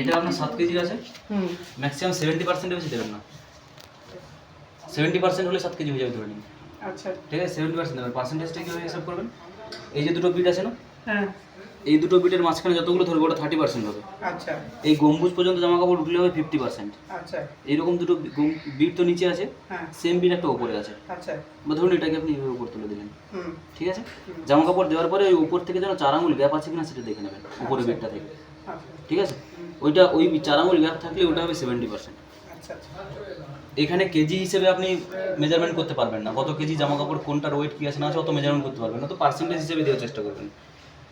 এটা আপনার 7 কেজি আছে, ম্যাক্সিমাম 70% বেশি দেবেন না, 70% হলে 7 কেজি হয়ে যাবে ধরে নিন। আচ্ছা ঠিক আছে, 70% দেবেন। পার্সেন্টেজটা কীভাবে হিসাব করবেন, এই যে দুটো বিট আছে না, হ্যাঁ এই দুটো বিটের মাঝখানে যতগুলো ধরবে ওটা 30% হবে। আচ্ছা, এই গম্বুজ পর্যন্ত জামা কাপড় উঠলে হবে 50%। আচ্ছা, এইরকম দুটো বিট তো নিচে আছে, সেম বিট একটা উপরে আছে। আচ্ছা, বা ধরুন এটাকে আপনি এইভাবে উপর তুলে দিলেন, ঠিক আছে। জামা কাপড় দেওয়ার পরে ওই উপর থেকে যেন 4 আঙুল গ্যাপ আছে কিনা সেটা দেখে নেবেন, উপরে বিটটা থেকে, ঠিক আছে। ওইটা ওই 4 আঙুল গ্যাপ থাকলে ওটা হবে 70%। আচ্ছা, এখানে কেজি হিসেবে আপনি মেজারমেন্ট করতে পারবেন না, কত কেজি জামা কাপড় কোনটার ওয়েট কী আছে না আছে অত মেজারমেন্ট করতে পারবেন না, তো পার্সেন্টেজ হিসেবে দেওয়ার চেষ্টা করবেন।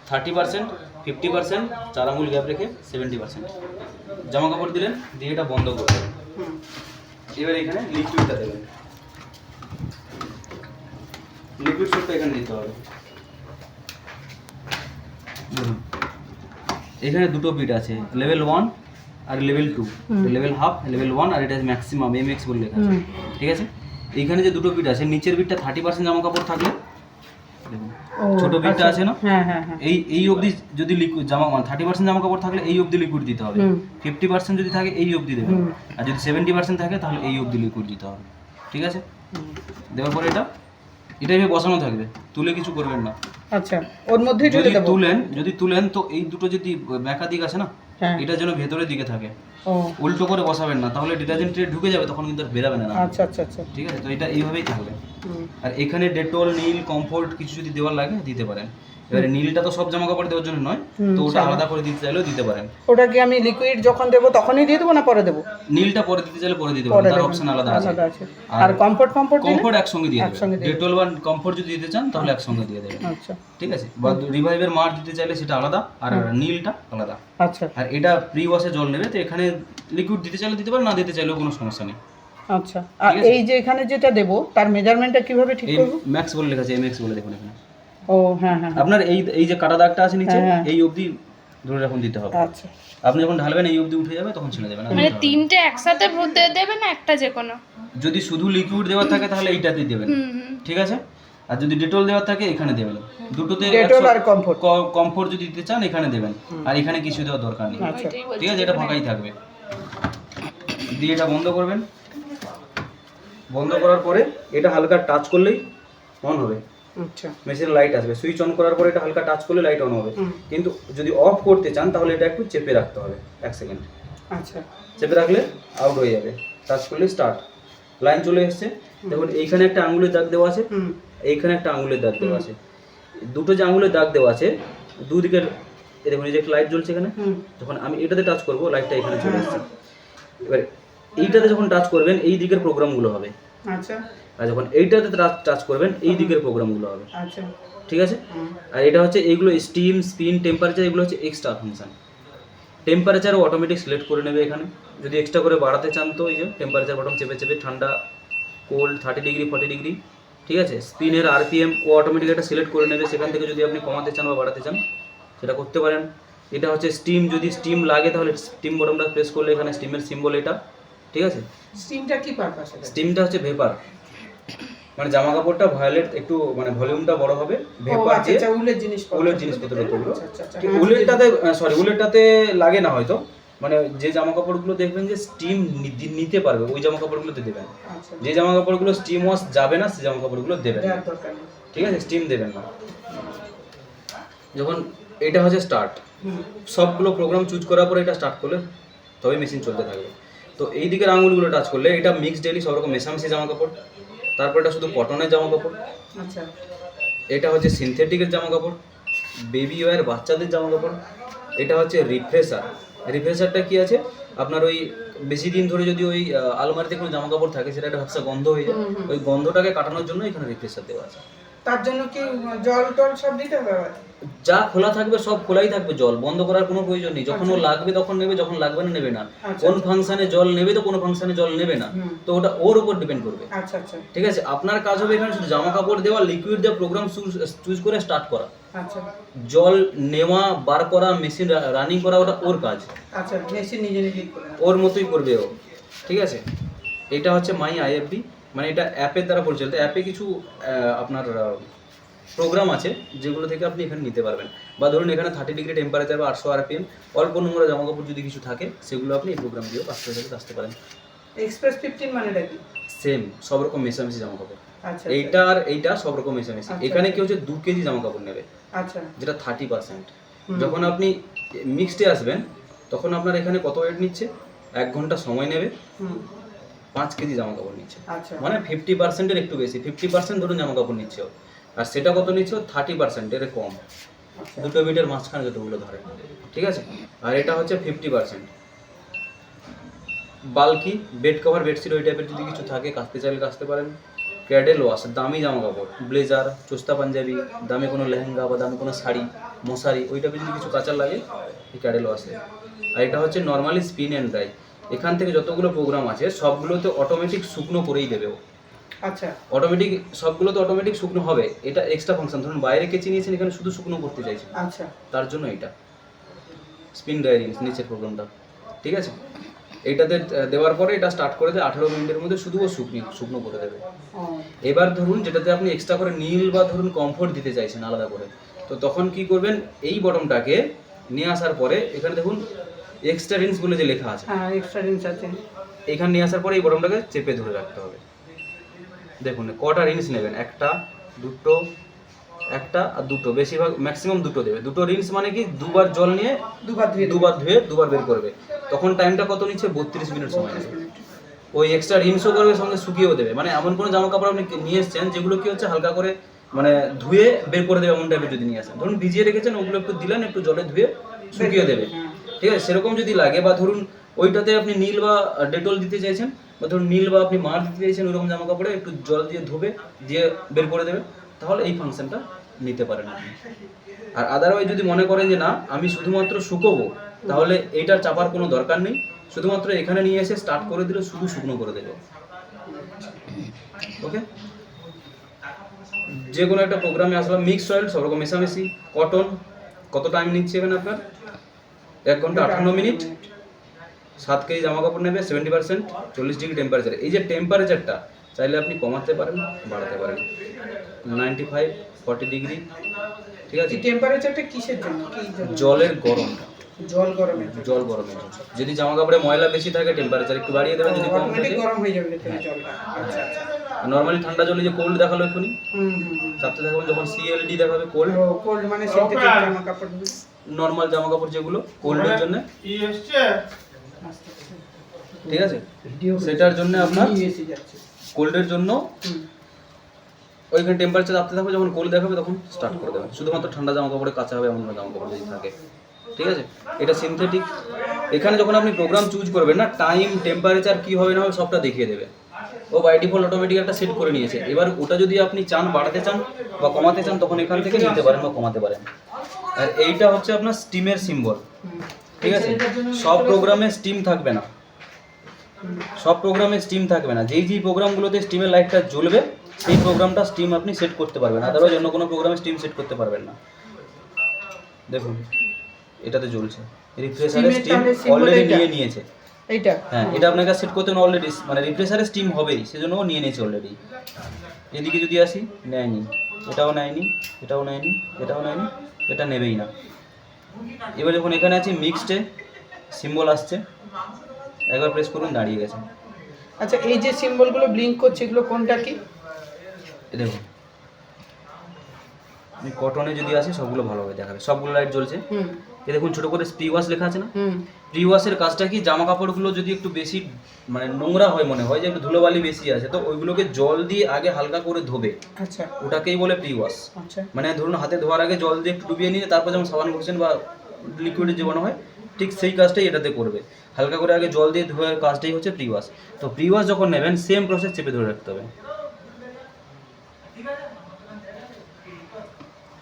30%, 50%, 4 আঙুল গ্যাপ রেখে 70% জামা কাপড় দিলেন, দিয়ে এটা বন্ধ করে দেবেন। এবার এখানে লিকুইডটা দেবেন, লিকুইড সোপটা এখানে দিতে হবে। দেখুন এখানে দুটো বিট আছে, লেভেল 1 আর লেভেল 2, লেভেল হাফ, লেভেল 1 আর এটা ম্যাক্সিমাম এমএক্স বলে লেখা আছে, ঠিক আছে। এইখানে যে দুটো বিট আছে, নিচের বিটটা 30% জামা কাপড় থাকলে, ছোট বিটটা আছে না, এই অবধি যদি লিকুইড জামা 30% জামা কাপড় থাকলে এই অবধি লিকুইড দিতে হবে, 50% যদি থাকে এই অবধি দেবেন, আর যদি 70% থাকে তাহলে এই অবধি লিকুইড দিতে হবে, ঠিক আছে। দেওয়ার পরে এটা এভাবে বসানো থাকবে, তুলে কিছু করবেন না। আচ্ছা, ওর মধ্যে যদি তুলেন তো এই দুটো যদি ব্যাকা দিক আছে না, এটা যেন ভেতরের দিকে থাকে, উল্টো করে বসাবেন না, তাহলে ডিটারজেন্টে ঢুকে যাবে, তখন কিন্তু আর বেরাবে না। আচ্ছা আচ্ছা আচ্ছা, ঠিক আছে। তো এটা এইভাবেই থাকবে। আর এখানে ডেটল, নীল, কমফোর্ট কিছু যদি দেওয়ার লাগে দিতে পারেন। এবারে নীলটা তো সব জামা কাপড় দেওয়ার জন্য নয়, তো ওটা আলাদা করে দিতে চাইলেও দিতে পারেন। ওটা কি আমি লিকুইড যখন দেবো তখনই দিয়ে দেবো না পরে দেবো? নীলটা পরে দিতে চাইলে পরে দিতে পারেন, তার অপশন আলাদা আছে। আর কমফোর্ট একসঙ্গে দিয়ে দেবেন, ডেটল বা কমফোর্ট যদি দিতে চান তাহলে একসঙ্গে দিয়ে দেবেন। আচ্ছা, ঠিক আছে। বা রিভাইভের মার দিতে চাইলে সেটা আলাদা, আর নীলটা আলাদা। আচ্ছা, আর এটা প্রি ওয়াশে জল নেবে, তো এখানে লিকুইড দিতে চাইলে দিতে পারেন, না দিতে চাইলেও কোনো সমস্যা নেই। আচ্ছা, আর এই যে এখানে যেটা দেবো তার মেজারমেন্টটা কিভাবে ঠিক করব? ম্যাক্স বলে লেখা আছে, এমএক্স বলে দেখুন এখানে। ও হ্যাঁ হ্যাঁ, আপনার এই যে কাটা দাগটা আছে নিচে, এই অবধি ধরে রাখুন দিতে হবে। আচ্ছা, আপনি যখন ঢালবেন এই অবধি উঠে যাবে, তখন ছেড়ে দেবেন। মানে তিনটে একসাথে ভরতে দেবেন না একটা যে কোনো? যদি শুধু লিকুইড দেওয়া থাকে তাহলে এইটাতেই দেবেন, ঠিক আছে। আর যদি ডেটল দেওয়া থাকে এখানে দেবেন, দুটোতে ডেটল আর কমফোর্ট যদি দিতে চান এখানে দেবেন, আর এখানে কিছু দেওয়ার দরকার নেই, ঠিক আছে। এটা ফাঁকাই থাকবে। দিয়ে এটা বন্ধ করবেন, বন্ধ করার পরে এটা হালকা টাচ করলেই অন হবে। আচ্ছা, মেশিনের লাইট আসবে, সুইচ অন করার পরে এটা হালকা টাচ করলে লাইট অন হবে। কিন্তু যদি অফ করতে চান তাহলে এটা একটু চেপে রাখতে হবে 1 সেকেন্ড। আচ্ছা, চেপে রাখলে আউট হয়ে যাবে, টাচ করলে স্টার্ট। লাইন চলে এসেছে, দেখুন এইখানে একটা আঙুলের দাগ দেওয়া আছে, এইখানে একটা আঙুলের দাগ দেওয়া আছে। দুটো যে আঙুলের দাগ দেওয়া আছে দুদিকের, দেখুন এই যে একটা লাইট জ্বলছে এখানে, যখন আমি এটাতে টাচ করবো লাইটটা এখানে চলে এসেছে। এবার এইটাতে যখন টাচ করবেন এই দিকের প্রোগ্রামগুলো হবে। আচ্ছা, আর যখন এইটাতে টাচ করবেন এই দিকের প্রোগ্রামগুলো হবে। আচ্ছা, ঠিক আছে। আর এটা হচ্ছে এইগুলো স্টিম, স্পিন, টেম্পারেচার, এগুলো হচ্ছে এক্সট্রা ফাংশন। টেম্পারেচারও অটোমেটিক সিলেক্ট করে নেবে এখানে, যদি এক্সট্রা করে বাড়াতে চান তো এই যে টেম্পারেচার বটন চেপে চেপে ঠান্ডা, কোল্ড, 30 ডিগ্রি, 40 ডিগ্রি, ঠিক আছে। স্পিনের আরপিএম ও অটোমেটিক এটা সিলেক্ট করে নেবে, সেখান থেকে যদি আপনি কমাতে চান বা বাড়াতে চান সেটা করতে পারেন। এটা হচ্ছে স্টিম, যদি স্টিম লাগে তাহলে স্টিম বটনটা প্রেস করলে এখানে স্টিমের সিম্বল এটা, ঠিক আছে। স্টিমটা কি পারপাস? স্টিমটা হচ্ছে ভেপার, মানে জামা কাপড়টা ভায়োলেট একটু মানে ভলিউমটা বড় হবে, ভেপার যে উলের জিনিসপত্র তোগুলো, উলেরটাতে সরি উলেরটাতে লাগে না হয়তো, মানে যে জামা কাপড়গুলো দেখবেন যে স্টিম নিতে পারবে ওই জামা কাপড়গুলোতে দেবেন। যে জামা কাপড়গুলো স্টিম ওয়াশ যাবে না সেই জামা কাপড়গুলো দেবেন, ঠিক আছে, স্টিম দেবেন না। যখন এটা হচ্ছে স্টার্ট, সবগুলো প্রোগ্রাম চুজ করার পরে এটা স্টার্ট করলে তবে মেশিন চলতে থাকবে। তো এই দিকের আঙুলগুলো টাচ করলে এটা মিক্স ডেলি সব রকম মেশামেশি জামা কাপড়, তারপর এটা শুধু কটনের জামা কাপড়। আচ্ছা, এটা হচ্ছে সিনথেটিকের জামা কাপড়, বেবি ওয়্যার বাচ্চাদের জামা কাপড়। এটা হচ্ছে রিফ্রেশার। রিফ্রেশারটা কি আছে, আপনার ওই বেশি দিন ধরে যদি ওই আলমারিতে কোনো জামা কাপড় থাকে সেটা একটা ভ্যাপসা গন্ধ হয়ে যায়, ওই গন্ধটাকে কাটানোর জন্য এখানে রিফ্রেশার দেওয়া আছে। তার জন্য কি জল টল সব দিতে হবে? যা খোলা থাকবে সব খোলাই থাকবে, জল বন্ধ করার কোনো প্রয়োজন নেই। যখন ও লাগবে তখন নেবে, যখন লাগবে না নেবে না। কোন ফাংশনে জল নেবে তো কোন ফাংশনে জল নেবে না, তো ওটা ওর উপর ডিপেন্ড করবে। আচ্ছা আচ্ছা, ঠিক আছে। আপনার কাজ হবে এখানে শুধু জামা কাপড় দেওয়া, লিকুইড দেওয়া, প্রোগ্রাম চুজ করে স্টার্ট করা। আচ্ছা, জল নেওয়া, বার করা, মেশিন রানিং করা ওটা ওর কাজ। আচ্ছা, মেশিন নিজে নিজেই করে ওর মতোই করবে ও, ঠিক আছে। এটা হচ্ছে মাই আইএফবি, মানে এটা অ্যাপের দ্বারা পরিচালিত। অ্যাপে কিছু আপনার প্রোগ্রাম আছে যেগুলো থেকে আপনি এখানে নিতে পারবেন। বা ধরুন এখানে 30 ডিগ্রি টেম্পারেচার বা 800 RPM, অল্প নোংরা জামা কাপড় যদি কিছু থাকে সেগুলো আপনি এই প্রোগ্রাম দিয়েও আসতে পারেন। এক্সপ্রেস 15 মানেটা কি? সেম, সব রকম মেশামেশি জামা কাপড়। আচ্ছা, এইটা আর এইটা সব রকম মেশামেশি। এখানে কি হচ্ছে 2 কেজি জামা কাপড় নেবে, আচ্ছা, যেটা 30%। যখন আপনি মিক্সডে আসবেন তখন আপনার এখানে কত ওয়েট নিচ্ছে, 1 ঘন্টা সময় নেবে, 5 কেজি জামা কাপড় নিচ্ছে। আচ্ছা, মানে 50%-এর একটু বেশি, 50% ধরুন জামা কাপড় নিচ্ছে ও। আর সেটা কত নিচ্ছে, 30%-এর কম, দুটো বিটের মাঝখানে যতগুলো ধরে, ঠিক আছে। আর এটা হচ্ছে 50%। বাল্কি বেড কভার, বেডশিট ওই টাইপের যদি কিছু থাকে কাচতে চাইলে কাচতে পারেন। ক্যাডেল ওয়াশ, দামি জামা কাপড়, ব্লেজার, চোস্তা পাঞ্জাবি, দামি কোনো লেহেঙ্গা বা দামি কোনো শাড়ি, মশারি, ওই টাইপের যদি কিছু কাচার লাগে এই ক্যাডেল ওয়াশে। আর এটা হচ্ছে নর্মালি স্পিন অ্যান্ড ড্রাই। এখান থেকে যতগুলো প্রোগ্রাম আছে সবগুলোতে অটোমেটিক শুকনো করেই দেবে ও। আচ্ছা, অটোমেটিক সবগুলোতে অটোমেটিক শুকনো হবে। এটা এক্সট্রা ফাংশন, ধরুন বাইরে কেচে নিয়েছেন, এখানে শুধু শুকনো করতে চাইছেন, আচ্ছা, তার জন্য এটা স্পিন ড্রাই নিচের প্রোগ্রামটা, ঠিক আছে। এইটাতে দেওয়ার পরে এটা স্টার্ট করে দেয়, 18 মিনিটের মধ্যে শুধু ও শুকনো করে দেবে। এবার ধরুন যেটাতে আপনি এক্সট্রা করে নীল বা ধরুন কমফোর্ট দিতে চাইছেন আলাদা করে, তো তখন কি করবেন, এই বটমটাকে নিয়ে আসার পরে এখানে দেখুন এক্সট্রা রিন্স বলে যে লেখা আছে, হ্যাঁ এক্সট্রা রিন্স আছে, এখানে নিয়ে আসার পরে এই বটমটাকে চেপে ধরে রাখতে হবে। দেখুন কটা রিন্স নেবেন, একটা, দুটো, একটা আর দুটো, বেশিরভাগ ম্যাক্সিমাম দুটো দেবে। দুটো রিন্স মানে কি, দুবার জল নিয়ে দুবার ধুয়ে দুবার বের করবে। তখন টাইমটা কত নিচ্ছে, 32 মিনিট সময় নেবে। ওই এক্সট্রা রিন্সও করবে, সঙ্গে শুকিয়েও দেবে। মানে এমন কোনো জামা কাপড় আপনি নিয়ে এসছেন যেগুলো কি হচ্ছে হালকা করে মানে ধুয়ে বের করে দেবে, এমন টাইপের যদি নিয়ে আসেন, ধরুন ভিজিয়ে রেখেছেন, ওগুলো একটু দিলেন, একটু জলে ধুয়ে শুকিয়ে দেবে, ঠিক আছে। সেরকম যদি লাগে, বা ধরুন ওইটাতে আপনি নীল বা ডেটল দিতে চাইছেন, বা ধরুন নীল বা আপনি মার দিতে চাইছেন, ওইরকম জামা কাপড়ে একটু জল দিয়ে ধুবে, দিয়ে বের করে দেবে, তাহলে এই ফাংশনটা নিতে পারেন আপনি। আর আদারওয়াইজ যদি মনে করেন যে না আমি শুধুমাত্র শুকোবো, তাহলে এইটার চাপার কোনো দরকার নেই, শুধুমাত্র এখানে নিয়ে এসে স্টার্ট করে দিলে শুধু শুকনো করে দেবে। ওকে, যে কোনো একটা প্রোগ্রামে আসলাম, মিক্স অয়েল সব রকম মেশামেশি, কটন, কত টাইম নিচ্ছে এখানে আপনার, 1 ঘন্টা 58 মিনিট, 7 কেজি জামা কাপড় নেবে, 70%, 40 ডিগ্রি টেম্পারেচার। এই যে টেম্পারেচারটা চাইলে আপনি কমাতে পারেন, বাড়াতে পারেন, 95, 40 ডিগ্রি, ঠিক আছে। এই টেম্পারেচারটা কিসের জন্য, কি জন্য? জলের গরমটা, জল গরমের জন্য। যদি জামা কাপড়ে ময়লা বেশি থাকে টেম্পারেচার একটু বাড়িয়ে দেবেন, যদি কম অটোমেটিক থাকে গরম হয়ে যাবে তাহলে জলটা। আচ্ছা, আচ্ছা, নরমালি ঠান্ডা জলে যে কোল্ড দেখালো এখনি, হুম, চাপতে থাকবেন, যখন CLD দেখাবে কোল্ড, কোল্ড মানে সিনথেটিক জামা কাপড়, নরমাল জামা কাপড় যেগুলো কোল্ডের জন্য, ঠিক আছে, সেটার জন্য আপনার কোল্ডের জন্য ওইখানে টেম্পারেচার আপতে থাকবে, যখন কোল্ড দেখাবে তখন স্টার্ট করে দেবেন। শুধুমাত্র ঠান্ডা জামা কাপড়ে কাঁচা হবে এমন জামা কাপড় যদি থাকে, ঠিক আছে। এটা সিনথেটিক। এখানে যখন আপনি প্রোগ্রাম চুজ করবেন না, টাইম, টেম্পারেচার কী হবে না হবে সবটা দেখিয়ে দেবে। ও বাই ডিফল্ট অটোমেটিক একটা সেট করে নিয়েছে। এবার ওটা যদি আপনি চান বাড়াতে চান বা কমাতে চান, তখন এখান থেকে নিতে পারেন বা কমাতে পারেন। আর এইটা হচ্ছে আপনার স্টিমের সিম্বল, ঠিক আছে। সব প্রোগ্রামে স্টিম থাকবে না, সব প্রোগ্রামে স্টিম থাকবে না। যেই প্রোগ্রামগুলোতে স্টিমের লাইটটা জ্বলবে সেই প্রোগ্রামটা স্টিম আপনি সেট করতে পারবেন, আদারওয়াইজ অন্য কোনো প্রোগ্রামে স্টিম সেট করতে পারবেন না। দেখুন এটাতে জ্বলছে, রিফ্রেশারে স্টিম অলরেডি নিয়ে নিয়েছে এইটা। হ্যাঁ, এটা আপনাকে সেট করতে হবে অলরেডি, মানে রিফ্রেশারে স্টিম হবেই, সেজন্য ও নিয়ে নিয়েছে অলরেডি। এদিকে যদি আসি, নেয়নি, এটাও নেয়নি, এটাও নেয়নি, এটাও নেয়নি, এটা নেবেই না। এবার যখন এখানে আছি মিক্সডে সিম্বল আসছে, একবার প্রেস করুন, দাঁড়িয়ে গেছে। আচ্ছা, এই যে সিম্বলগুলো ব্লিঙ্ক করছে এগুলো কোনটা কি? দেখুন আমি কটনে যদি আসি সবগুলো ভালোভাবে দেখাবে, সবগুলো লাইট জ্বলছে। এই দেখুন ছোট করে প্রি ওয়াশ লেখা আছে না, প্রি ওয়াশের কাজটা কি, জামা কাপড়গুলো যদি একটু বেশি মানে নোংরা হয়, মনে হয় যে একটু ধুলোবালি বেশি আছে, তো ওইগুলোকে জল দিয়ে আগে হালকা করে ধোবে, আচ্ছা, ওটাকেই বলে প্রি ওয়াশ। আচ্ছা, মানে ধরুন হাতে ধোয়ার আগে জল দিয়ে একটু ডুবিয়ে নিয়ে তারপর যেমন সাবান ঘষেন বা লিকুইডে জীবাণু হয়, ঠিক সেই কাজটাই এটাতে করবে। হালকা করে আগে জল দিয়ে ধোয়ার কাজটাই হচ্ছে প্রি ওয়াশ। তো প্রি ওয়াশ যখন নেবেন সেম প্রসেস চেপে ধরে রাখতে হবে,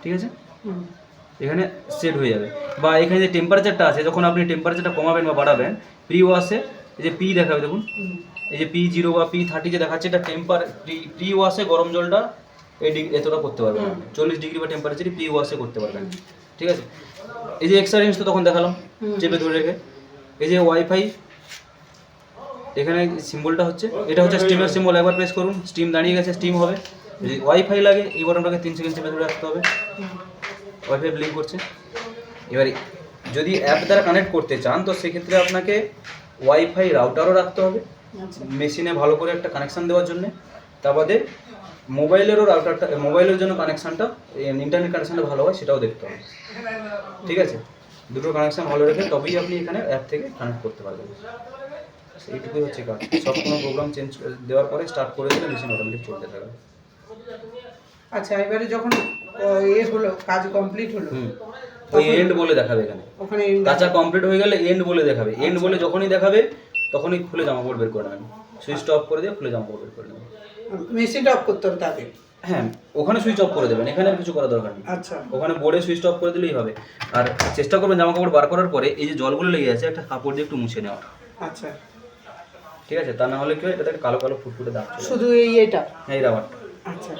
ঠিক আছে। এখানে সেট হয়ে যাবে। বা এখানে যে টেম্পারেচারটা আছে, যখন আপনি টেম্পারেচারটা কমাবেন বা বাড়াবেন, প্রি ওয়াশে এই যে পি দেখাবে, দেখুন এই যে P0 বা P30 যে দেখাচ্ছে, এটা প্রি ওয়াশে গরম জলটা এতটা করতে পারবেন, 40 ডিগ্রি বা টেম্পারেচারে প্রি ওয়াশে করতে পারবেন, ঠিক আছে। এই যে এক্সট্রা রেঞ্জ তো তখন দেখালাম চেপে ধরে রেখে। এই যে ওয়াইফাই, এখানে সিম্বলটা হচ্ছে, এটা হচ্ছে স্টিমের সিম্বল, একবার প্রেস করুন, স্টিম দাঁড়িয়ে গেছে, স্টিম হবে। যদি ওয়াইফাই লাগে এই বাটনটাকে 3 সেকেন্ড চেপে ধরে রাখতে হবে, ওয়াইফাই ব্লিঙ্ক করছে। এবারে যদি অ্যাপ দ্বারা কানেক্ট করতে চান তো সেক্ষেত্রে আপনাকে ওয়াইফাই রাউটারও রাখতে হবে মেশিনে ভালো করে একটা কানেকশান দেওয়ার জন্য। তার বাদে মোবাইলেরও রাউটারটা, মোবাইলের জন্য কানেকশানটা, ইন্টারনেট কানেকশানটা ভালো হয় সেটাও দেখতে হবে, ঠিক আছে? দুটো কানেকশান ভালো রেখে তবেই আপনি এখানে অ্যাপ থেকে কানেক্ট করতে পারবেন। এইটুকুই হচ্ছে কাজ। সব কোনো প্রোগ্রাম চেঞ্জ দেওয়ার পরে স্টার্ট করে দিলে মেশিন অটোমেটিক চলতে থাকবে। আচ্ছা, এবারে যখন হলো, কাজ কমপ্লিট হলো, ওই এন্ড বলে দেখাবে এখানে, ওখানে কাঁচা কমপ্লিট হয়ে গেলে এন্ড বলে দেখাবে। এন্ড বলে যখনই দেখাবে তখনই খুলে জামা কাপড় বের করে নেবেন, সুইচটা অফ করে দিয়ে খুলে জামা কাপড় বের করে নেবেন। মেশিনটা অফ করতে হবে তাদের? হ্যাঁ, ওখানে সুইচ অফ করে দেবেন, এখানে আর কিছু করার দরকার নেই। আচ্ছা, ওখানে বোর্ডে সুইচ অফ করে দিলেই হবে। আর চেষ্টা করবেন জামা কাপড় বার করার পরে এই যে জলগুলো লেগে আছে একটা কাপড় দিয়ে একটু মুছে নেওয়া, আচ্ছা, ঠিক আছে? তা না হলে কি হয়, এটাতে কালো কালো ফুটফুটে দাগ চলে আসে। শুধু এটা? হ্যাঁ, এই রাবারটা। আচ্ছা।